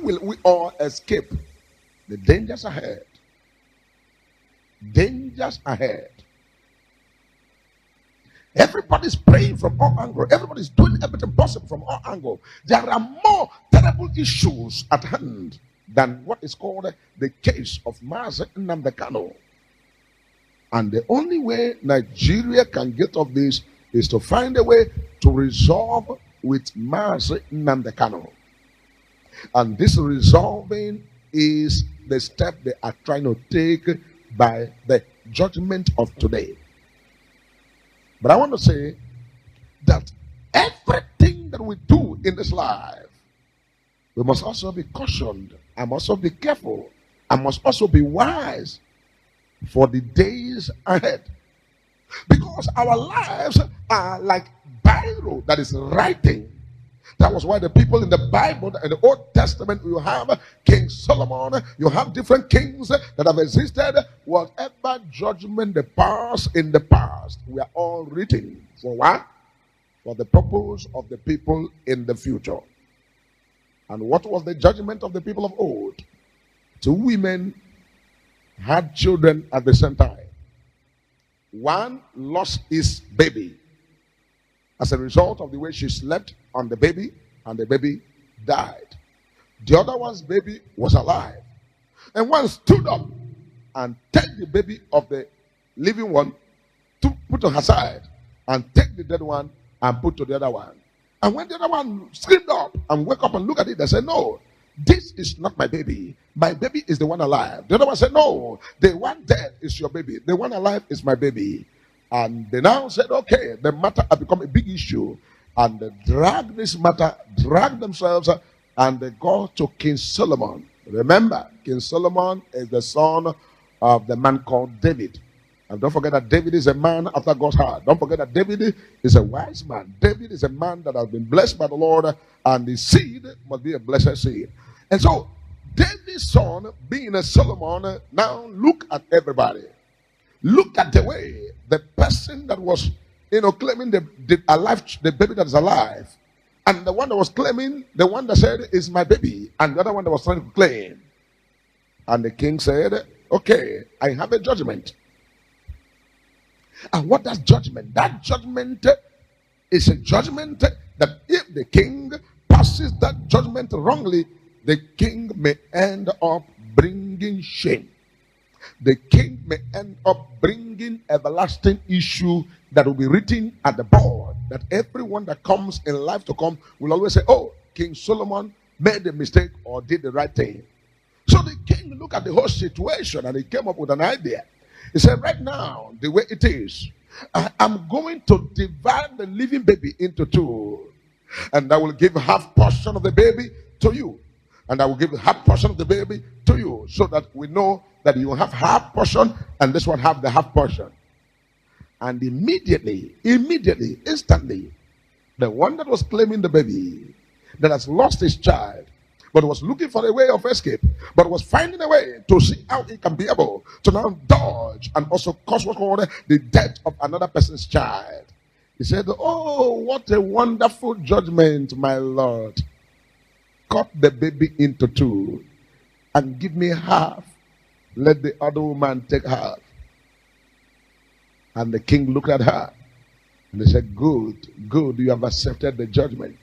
will we all escape the dangers ahead? Dangers ahead. Everybody's praying from all angles. Everybody's doing everything possible from all angles. There are more terrible issues at hand than what is called the case of Mazi Nnamdi Kanu. And the only way Nigeria can get off this is to find a way to resolve with Mazi Nnamdi Kanu. And this resolving is the step they are trying to take by the judgment of today. But I want to say that everything that we do in this life, we must also be cautioned. I must also be careful. I must also be wise for the days ahead. Because our lives are like Bible that is writing. That was why the people in the Bible, in the Old Testament, you have King Solomon, you have different kings that have existed. Whatever judgment they pass in the past, we are all written. For what? For the purpose of the people in the future. And what was the judgment of the people of old? 2 women had children at the same time. One lost his baby as a result of the way she slept on the baby, and the baby died. The other one's baby was alive. And one stood up and take the baby of the living one to put on her side, and take the dead one and put to the other one. And when the other one screamed up and woke up and looked at it, they said, no, this is not my baby. My baby is the one alive. The other one said, no, the one dead is your baby. The one alive is my baby. And they now said, okay, the matter has become a big issue. And they dragged this matter, dragged themselves, and they go to King Solomon. Remember, King Solomon is the son of the man called David. And don't forget that David is a man after God's heart. Don't forget that David is a wise man. David is a man that has been blessed by the Lord, and his seed must be a blessed seed. And so, David's son, being a Solomon, now look at everybody. Look at the way the person that was, claiming the baby that is alive, and the one that was claiming, the one that said is my baby, and the other one that was trying to claim. And the king said, okay, I have a judgment. And what does judgment? That judgment is a judgment that if the king passes that judgment wrongly, the king may end up bringing shame. The king may end up bringing everlasting issue that will be written at the board, that everyone that comes in life to come will always say, oh, King Solomon made a mistake or did the right thing. So the king looked at the whole situation and he came up with an idea. He said, right now, the way it is, I'm going to divide the living baby into 2. And I will give half portion of the baby to you. And I will give half portion of the baby to you, so that we know that you have half portion and this one have the half portion. And immediately, instantly, the one that was claiming the baby, that has lost his child, but was looking for a way of escape, but was finding a way to see how he can be able to now dodge and also cause what's called the death of another person's child. He said, oh, what a wonderful judgment, my Lord. Cut the baby into 2 and give me half. Let the other woman take half. And the king looked at her and he said, good, you have accepted the judgment.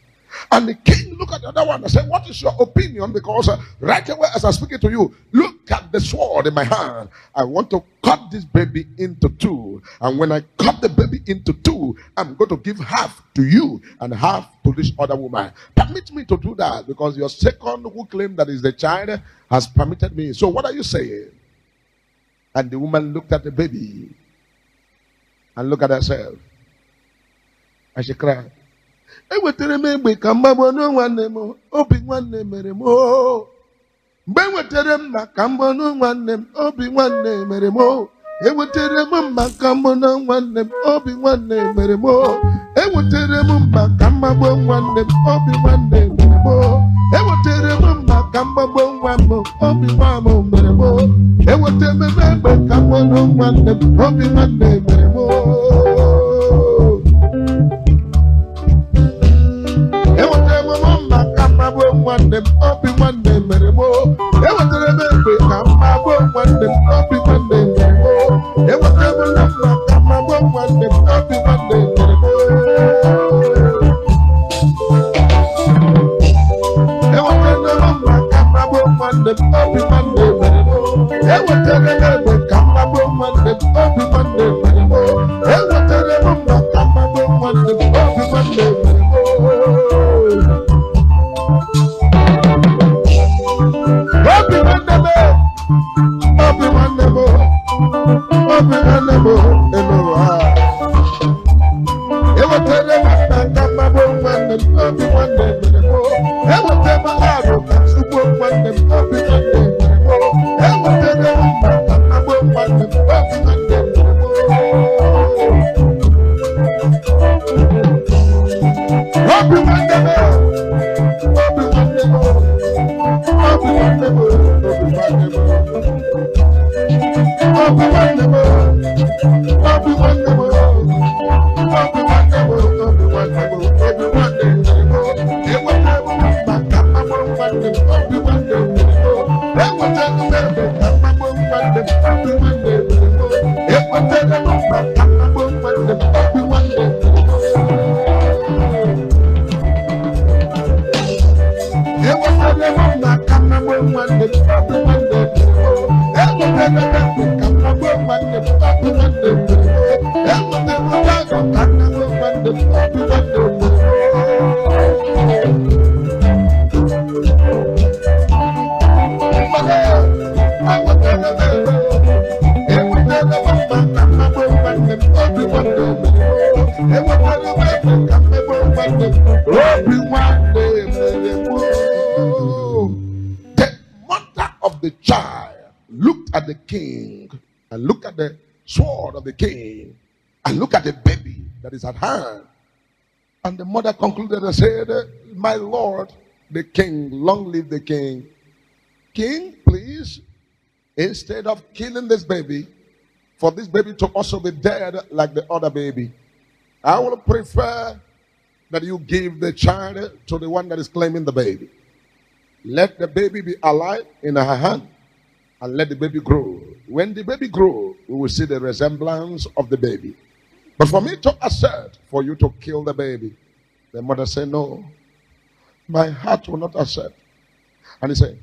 And the king looked at the other one and said, what is your opinion? Because right away as I'm speaking to you, look at the sword in my hand. I want to cut this baby into 2. And when I cut the baby into 2, I'm going to give half to you and half to this other woman. Permit me to do that, because your second who claimed that is the child has permitted me. So what are you saying? And the woman looked at the baby and looked at herself. And she cried. Ewetere m egbe ka mgbagbo nwanne m, obi nwanne mere m o. Mgbe ewetere m maka mgbagbo nwanne m, obi nwanne mere m o. Ewetere m maka mgbagbo nwanne m, obi nwanne mere m o. Ewetere m maka mgbagbo nwanne m, obi nwanne mere m o. Ewetere m maka mgbagbo nwanne m, obi nwanne mere m o. Ewetere m egbe ka mgbagbo nwanne m, obi nwanne mere m o. One them, obi one them, Obi Monday, it was never love my camera one day, Obi Monday. It was never love my camera one day, Obi Monday. It was never love my camera one day, Obi Monday. It was never love my camera one day, Obi Monday. Obi Monday. Obi Monday, Obi Monday, Eloha. Ewa tere makamba Monday, Obi Monday, Ewa tere maaro kasubo Monday, Obi Monday, Ewa tere makamba Monday, Obi Monday. Obi Monday, Obi Monday, Obi Monday, Obi Monday. The child looked at the king and looked at the sword of the king and looked at the baby that is at hand. And the mother concluded and said, my lord, the king, long live the king. King, please, instead of killing this baby, for this baby to also be dead like the other baby, I will prefer that you give the child to the one that is claiming the baby. Let the baby be alive in her hand and let the baby grow. When the baby grows, we will see the resemblance of the baby. But for me to accept for you to kill the baby, the mother said, no, my heart will not accept. And he said,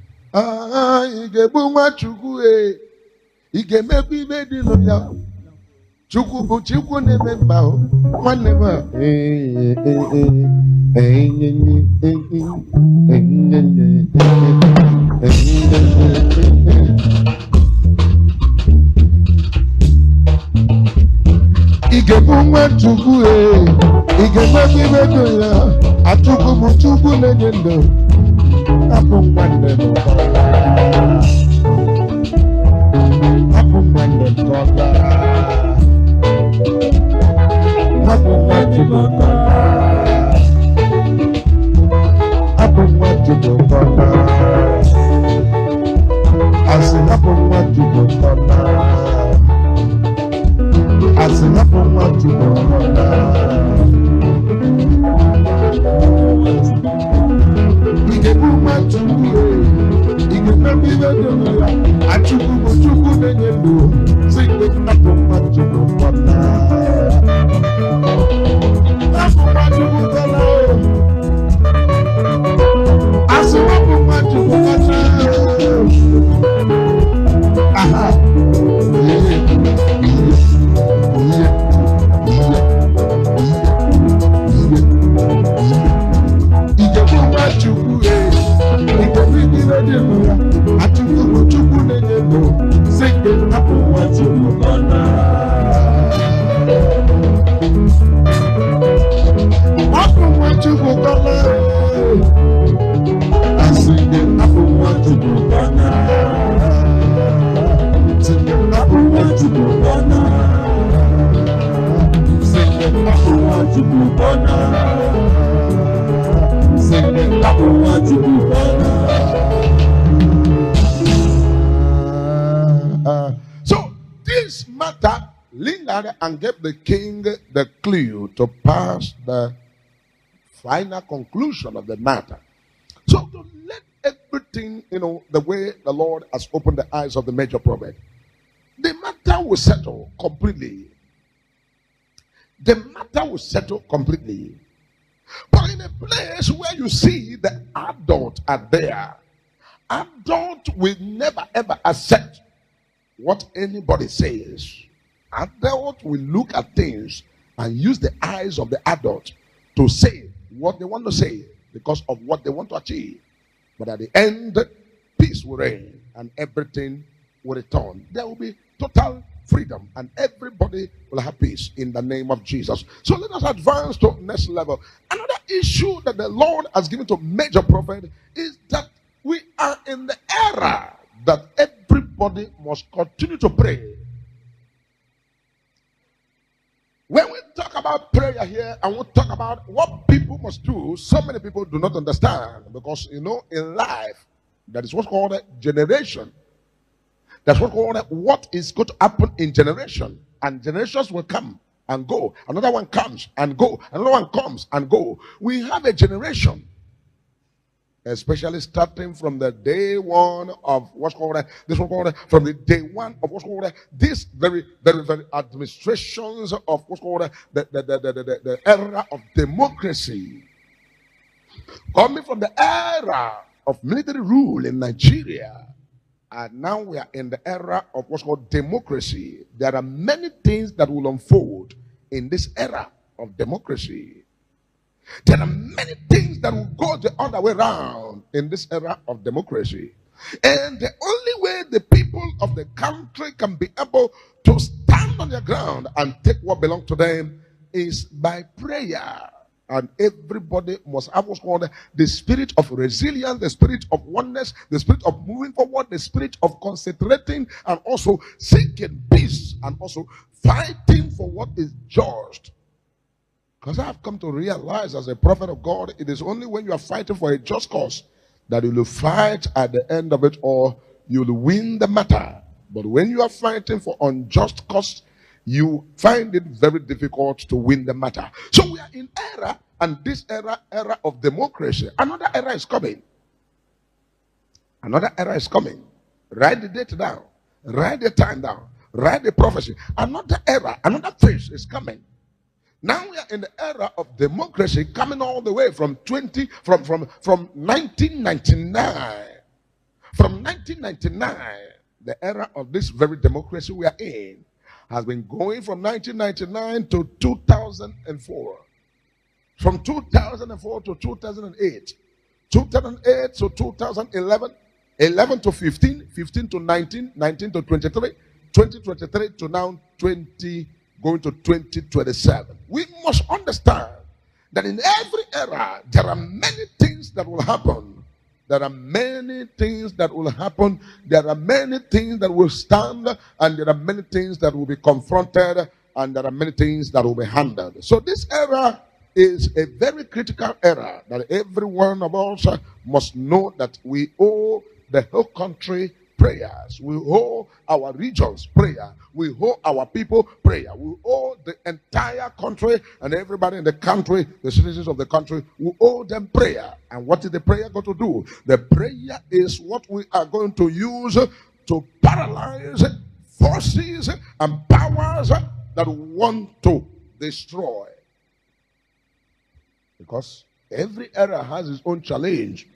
So this matter lingered and gave the king the clue to pass the final conclusion of the matter. So to let everything, the way the Lord has opened the eyes of the major prophet, will settle completely. The matter will settle completely. But in a place where you see the adult are there, adult will never ever accept what anybody says. Adult will look at things and use the eyes of the adult to say what they want to say because of what they want to achieve. But at the end, peace will reign and everything will return. There will be total freedom and everybody will have peace in the name of Jesus. So let us advance to next level. Another issue that the Lord has given to major prophet is that we are in the era that everybody must continue to pray. When we talk about prayer here and we talk about what people must do, so many people do not understand because, in life, that is what's called a generation. That's what is going to happen in generation. And generations will come and go. Another one comes and go. Another one comes and go. We have a generation, especially starting from the day one of from the day one of this very administrations of the era of democracy, coming from the era of military rule in Nigeria, and now we are in the era of what's called democracy. There are many things that will unfold in this era of democracy. There are many things that will go the other way around in this era of democracy. And the only way the people of the country can be able to stand on their ground and take what belongs to them is by prayer. And everybody must have what's called the spirit of resilience, the spirit of oneness, the spirit of moving forward, the spirit of concentrating and also seeking peace and also fighting for what is just. Because I have come to realize as a prophet of God, it is only when you are fighting for a just cause that you will fight at the end of it all, you will win the matter. But when you are fighting for unjust cause, you find it very difficult to win the matter. So we are in era, and this era of democracy. Another era is coming. Another era is coming. Write the date down. Write the time down. Write the prophecy. Another era, another phase is coming. Now we are in the era of democracy, coming all the way from 1999. From 1999, the era of this very democracy we are in has been going from 1999 to 2004. From 2004 to 2008. 2008 to 2011. 11 to 15. 15 to 19. 19 to 23. 2023 to now 20, going to 2027. We must understand that in every era, there are many things that will happen. There are many things that will happen. There are many things that will stand. And there are many things that will be confronted. And there are many things that will be handled. So this era is a very critical era that every one of us must know that we owe the whole country prayers. We owe our regions prayer. We owe our people prayer. We owe the entire country and everybody in the country, the citizens of the country, we owe them prayer. And what is the prayer going to do? The prayer is what we are going to use to paralyze forces and powers that want to destroy. Because every era has its own challenge.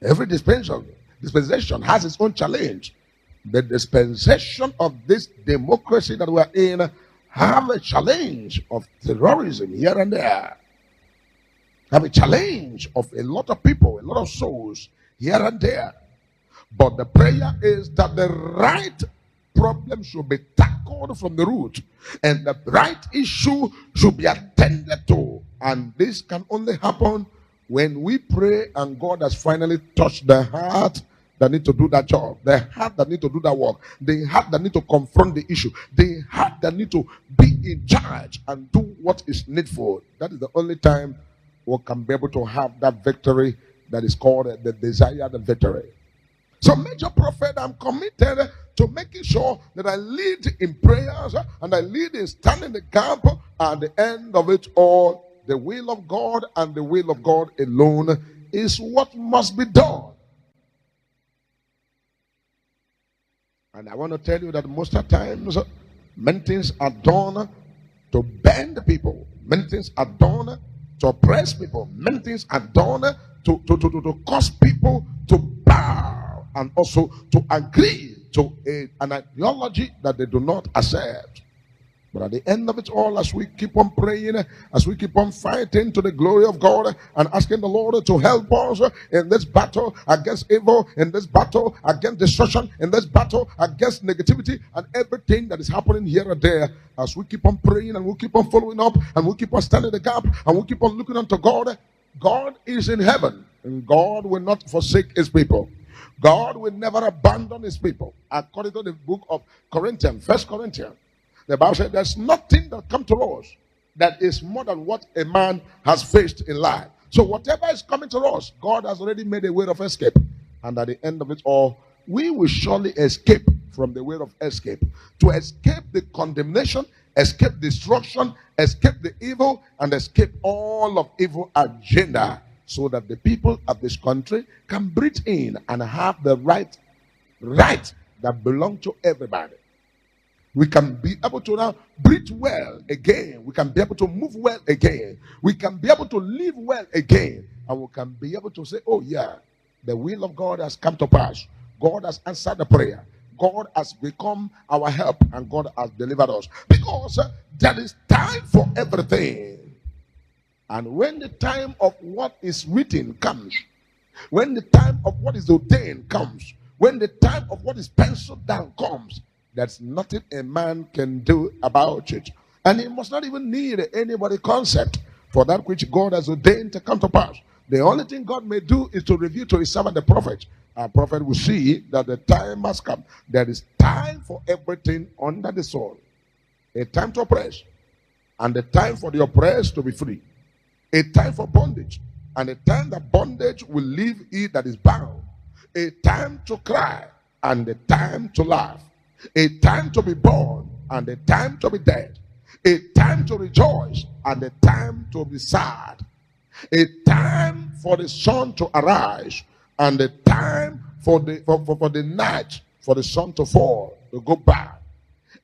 Every dispensation has its own challenge. The dispensation of this democracy that we are in have a challenge of terrorism here and there. Have a challenge of a lot of people, a lot of souls here and there. But the prayer is that the right problem should be tackled from the root, and the right issue should be attended to. And this can only happen when we pray and God has finally touched the heart that need to do that job, the heart that need to do that work, the heart that need to confront the issue, the heart that need to be in charge and do what is needful. That is the only time we can be able to have that victory that is called the desired victory. So, major prophet, I'm committed to making sure that I lead in prayers and I lead in standing the gap. At the end of it all, the will of God and the will of God alone is what must be done. And I want to tell you that most of the times Many things are done to bend people. Many things are done to oppress people. Many things are done to cause people to bow and also to agree to an ideology that they do not accept. But at the end of it all, as we keep on praying, as we keep on fighting to the glory of God and asking the Lord to help us in this battle against evil, in this battle against destruction, in this battle against negativity and everything that is happening here and there, as we keep on praying and we keep on following up and we keep on standing the gap and we keep on looking unto God, God is in heaven and God will not forsake his people. God will never abandon his people. According to the book of Corinthians, 1 Corinthians, the Bible said there's nothing that comes to us that is more than what a man has faced in life. So whatever is coming to us, God has already made a way of escape. And at the end of it all, we will surely escape from the way of escape. To escape the condemnation, escape destruction, escape the evil, and escape all of evil agenda. So that the people of this country can breathe in and have the right that belong to everybody. We can be able to now breathe well again. We can be able to move well again. We can be able to live well again. And we can be able to say, oh yeah, the will of God has come to pass. God has answered the prayer. God has become our help and God has delivered us. Because there is time for everything. And when the time of what is written comes, when the time of what is ordained comes, when the time of what is penciled down comes, there's nothing a man can do about it. And he must not even need anybody concept for that which God has ordained to come to pass. The only thing God may do is to reveal to his servant the prophet. Our prophet will see that the time has come. There is time for everything under the sun. A time to oppress, and a time for the oppressed to be free. A time for bondage, and a time that bondage will leave he that is bound. A time to cry, and a time to laugh. A time to be born, and a time to be dead. A time to rejoice, and a time to be sad. A time for the sun to arise, and a time for the night, for the sun to fall, to go back.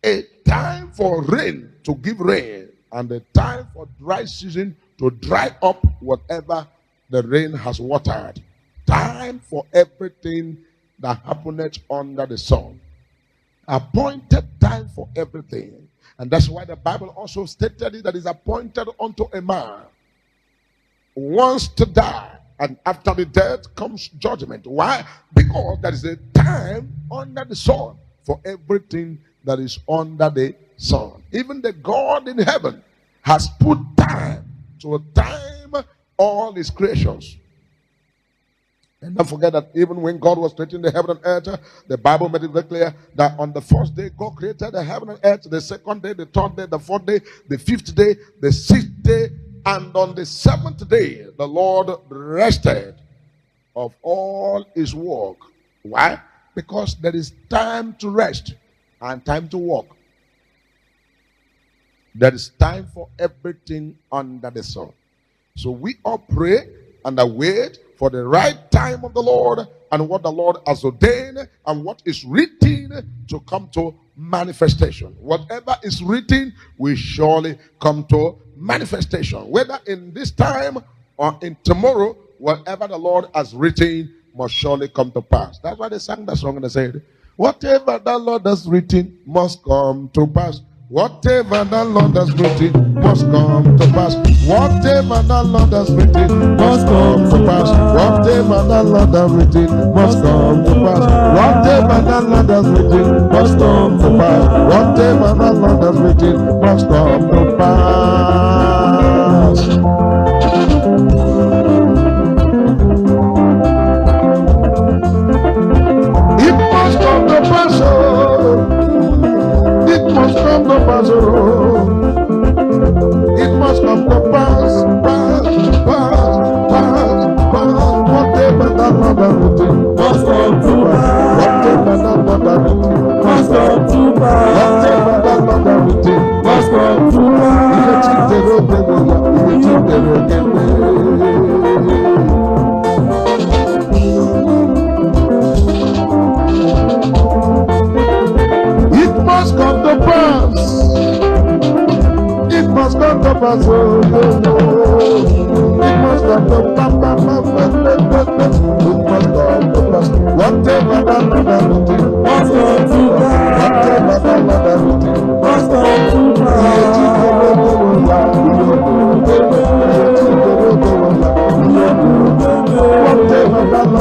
A time for rain to give rain, and a time for dry season to dry up whatever the rain has watered. Time for everything that happeneth under the sun. Appointed time for everything. And that's why the Bible also stated it, that is appointed unto a man once to die, and after the death comes judgment. Why? Because there is a time under the sun for everything that is under the sun. Even the God in heaven has put time to time all his creations. And don't forget that even when God was creating the heaven and earth, the Bible made it very clear that on the first day, God created the heaven and earth, the second day, the third day, the fourth day, the fifth day, the sixth day, and on the seventh day, the Lord rested of all his work. Why? Because there is time to rest and time to work. There is time for everything under the sun. So we all pray and await for the right time of the Lord and what the Lord has ordained and what is written to come to manifestation. Whatever is written will surely come to manifestation. Whether in this time or in tomorrow, whatever the Lord has written must surely come to pass. That's why they sang that song and they said, whatever the Lord has written must come to pass. Whatever the Lord has written must come to pass. Whatever the Lord has written must come to pass. Whatever the Lord has written must come to pass. Whatever the Lord has written must come to pass. Whatever the Lord has written must come to pass. It must come to pass. It must come to pass, it must come to pass, whatever the Lord has written must come to pass, whatever the Lord has written must come to pass, whatever the Lord has written must come to pass. pass. It must come to pass. It must come to pass. Whatever that routine must come to pass. Whatever that routine must come to pass.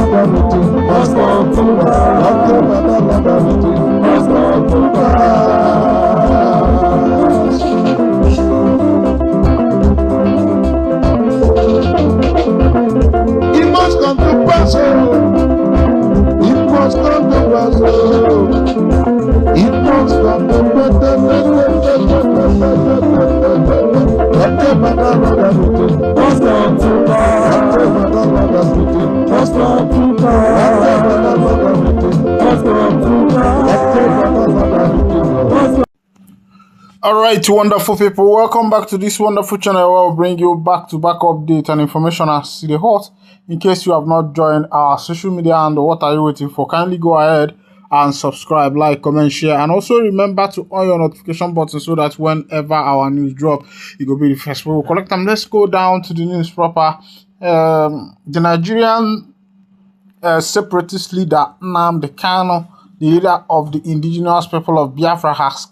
Whatever that routine must come to pass. Whatever that routine must come to pass. It must come to pass. It must come to pass. It must come to pass. Whatever that routine must come to pass. Whatever that routine must come to pass. Whatever that routine must come to pass. Whatever that routine must come. All right, wonderful people, welcome back to this wonderful channel where we'll bring you back-to-back updates and information as the hot. In case you have not joined our social media and what are you waiting for, kindly go ahead and subscribe, like, comment, share, and also remember to on your notification button so that whenever our news drop, you will be the first. We will collect them. Let's go down to the news proper. The Nigerian separatist leader Nnamdi Kanu, the leader of the indigenous people of Biafra, has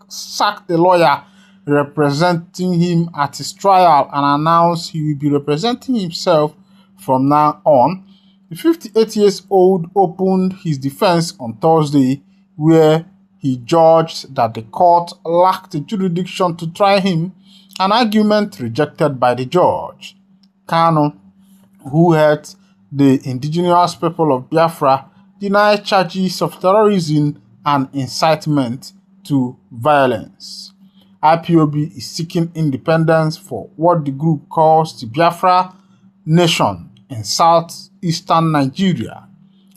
sacked the lawyer representing him at his trial and announced he will be representing himself from now on. The 58-year-old opened his defense on Thursday, where he judged that the court lacked jurisdiction to try him, an argument rejected by the judge. Kanu, who heads the indigenous people of Biafra, denied charges of terrorism and incitement to violence. IPOB is seeking independence for what the group calls the Biafra Nation in southeastern Nigeria.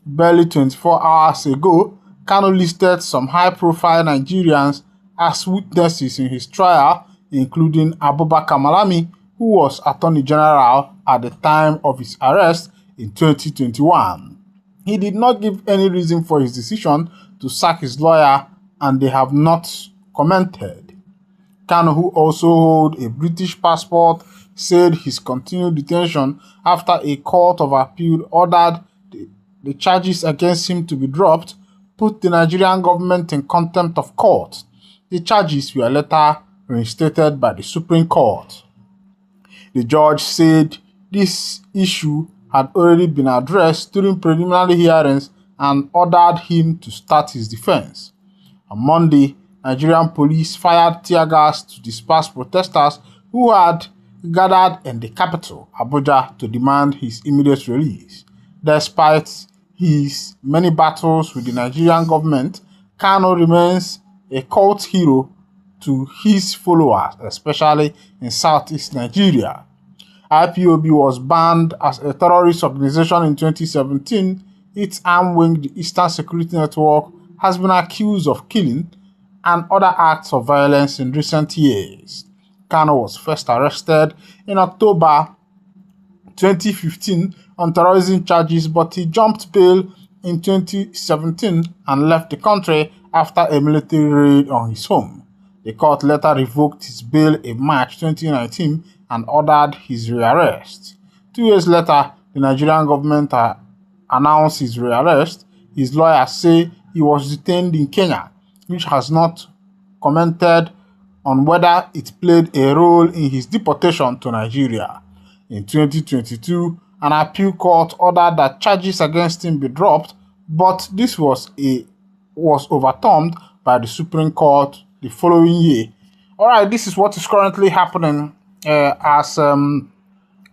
Barely 24 hours ago, Kanu listed some high-profile Nigerians as witnesses in his trial, including Abubakar Malami, who was Attorney General at the time of his arrest in 2021. He did not give any reason for his decision to sack his lawyer, and they have not commented. Kanu, who also holds a British passport, said his continued detention after a court of appeal ordered the charges against him to be dropped put the Nigerian government in contempt of court. The charges were later reinstated by the Supreme Court. The judge said this issue had already been addressed during preliminary hearings and ordered him to start his defense. On Monday, Nigerian police fired tear gas to disperse protesters who had gathered in the capital, Abuja, to demand his immediate release. Despite his many battles with the Nigerian government, Kanu remains a cult hero to his followers, especially in southeast Nigeria. IPOB was banned as a terrorist organization in 2017. Its arm wing, the Eastern Security Network, has been accused of killing and other acts of violence in recent years. Kanu was first arrested in October 2015 on terrorism charges, but he jumped bail in 2017 and left the country after a military raid on his home. The court later revoked his bail in March 2019 and ordered his rearrest. 2 years later, the Nigerian government announced his rearrest. His lawyers say he was detained in Kenya, which has not commented on whether it played a role in his deportation to Nigeria. In 2022, an appeal court ordered that charges against him be dropped, but this was overturned by the Supreme Court the following year. All right, this is what is currently happening as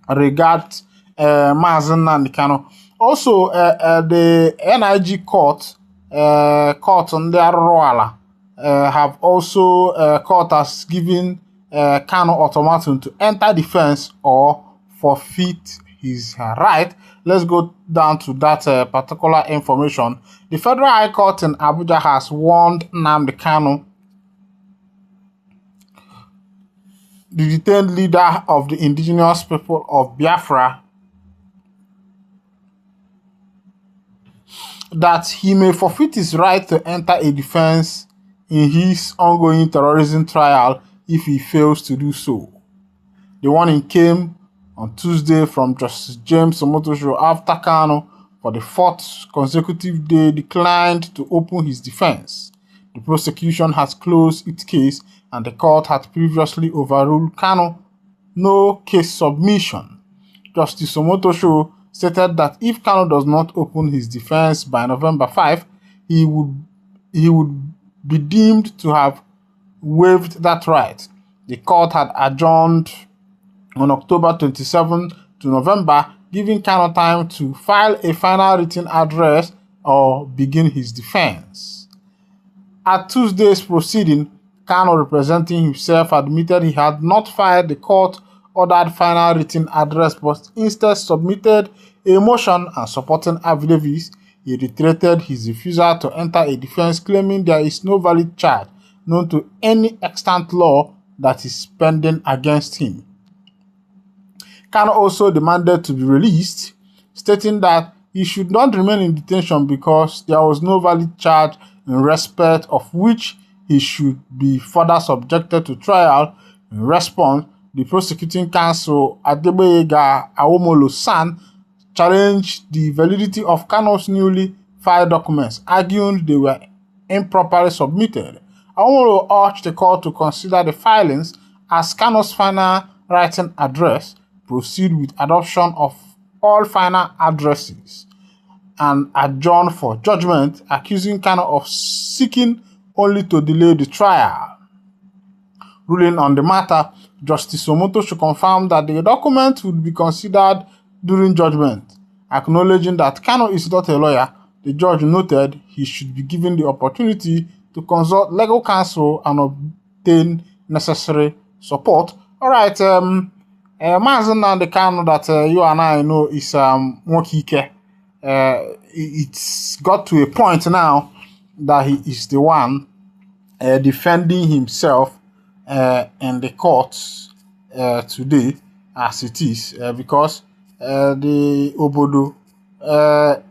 regards Mazen Nnamdi Kanu. Also, the NIG court on the Arroala have also court has given Kanu ultimatum to enter defense or forfeit his right. Let's go down to that particular information. The Federal High Court in Abuja has warned Nnamdi Kanu, the detained leader of the indigenous people of Biafra, that he may forfeit his right to enter a defense in his ongoing terrorism trial if he fails to do so. The warning came on Tuesday from Justice James Omotosho after Kanu, for the fourth consecutive day, declined to open his defense. The prosecution has closed its case, and the court had previously overruled Kanu no case submission. Justice Omotosho stated that if Kanu does not open his defense by November 5, he would be deemed to have waived that right. The court had adjourned on October 27 to November, giving Kanu time to file a final written address or begin his defense. At Tuesday's proceeding, Kanu, representing himself, admitted he had not filed the court-ordered final written address but instead submitted a motion and supporting affidavits. He reiterated his refusal to enter a defense, claiming there is no valid charge known to any extant law that is pending against him. Kanu also demanded to be released, stating that he should not remain in detention because there was no valid charge in respect of which he should be further subjected to trial. In response, the prosecuting counsel, Adegboyega Awomolo-San, challenged the validity of Kanu's newly filed documents, arguing they were improperly submitted. Awomolo urged the court to consider the filings as Kanu's final written address, proceed with adoption of all final addresses, and adjourn for judgment, accusing Kanu of seeking only to delay the trial. Ruling on the matter, Justice Omotosho confirmed that the document would be considered during judgment. Acknowledging that Kanu is not a lawyer, the judge noted he should be given the opportunity to consult legal counsel and obtain necessary support. All right, Mazen Nnamdi Kanu that you and I know is Nwokike. It's got to a point now that he is the one defending himself in the courts today, as it is, because the Obodo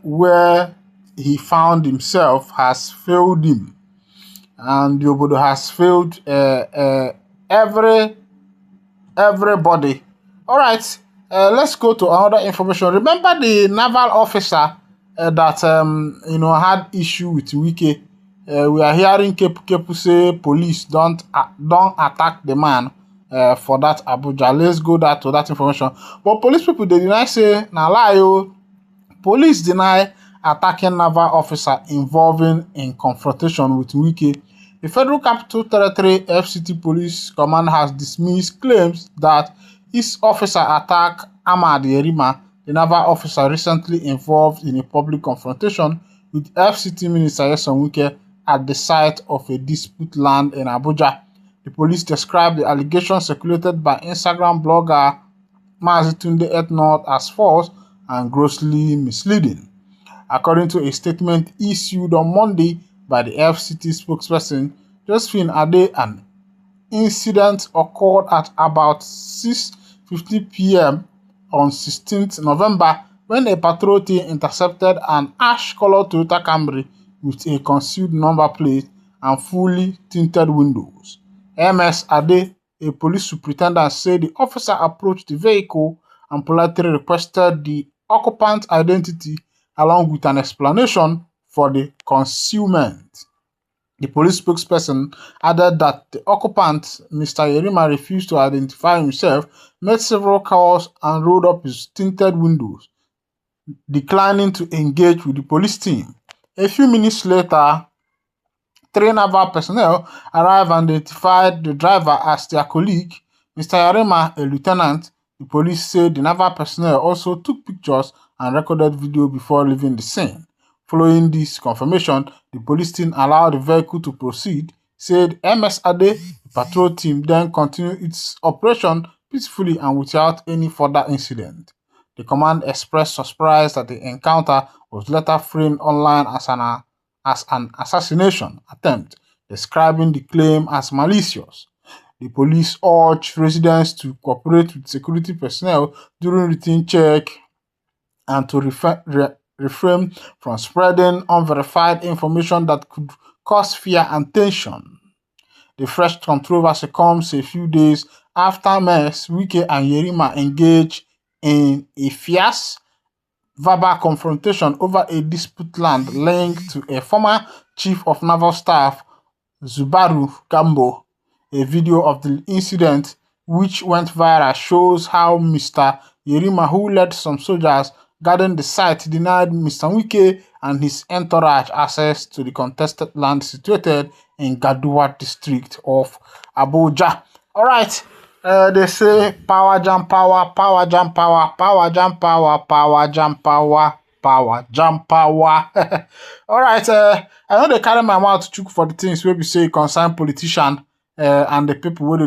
where he found himself has failed him, and the Obodo has failed everybody. All right, let's go to another information. Remember the naval officer that had issue with Wike? We are hearing Kepu say police don't attack the man for that Abuja. Let's go to that information. But police people, they deny say na lie. Police deny attacking naval officer involving in confrontation with Wike. The Federal Capital Territory FCT Police Command has dismissed claims that his officer attacked ASAri, the naval officer recently involved in a public confrontation with FCT Minister Nyesom Wike at the site of a dispute land in Abuja. The police described the allegations circulated by Instagram blogger Mazitunde Etnod as false and grossly misleading. According to a statement issued on Monday by the FCT spokesperson, Josephine Ade, an incident occurred at about 6:50 p.m. on 16th November when a patrol team intercepted an ash-colored Toyota Camry with a concealed number plate and fully tinted windows. MS Ade, a police superintendent, said the officer approached the vehicle and politely requested the occupant's identity along with an explanation for the concealment. The police spokesperson added that the occupant, Mr. Yerima, refused to identify himself, made several calls, and rolled up his tinted windows, declining to engage with the police team. A few minutes later, 3 naval personnel arrived and identified the driver as their colleague, Mr. Yerima, a lieutenant. The police said the naval personnel also took pictures and recorded video before leaving the scene. Following this confirmation, the police team allowed the vehicle to proceed, said MS Ade. The patrol team then continued its operation peacefully and without any further incident. The command expressed surprise that the encounter was later framed online as an assassination attempt, describing the claim as malicious. The police urged residents to cooperate with security personnel during routine check and to refrain from spreading unverified information that could cause fear and tension. The fresh controversy comes a few days after mess, Wike and Yerima engage in a fierce verbal confrontation over a disputed land linked to a former chief of naval staff, Zubaru Gambo. A video of the incident, which went viral, shows how Mr. Yerima, who led some soldiers guarding the site, denied Mr. Wike and his entourage access to the contested land situated in Gaduwa district of Abuja. All right. They say power jam power, power jam power, power jam power, power jam power, power jam power. All right. I know they carry my mouth chook for the things where we say concern politician and the people where they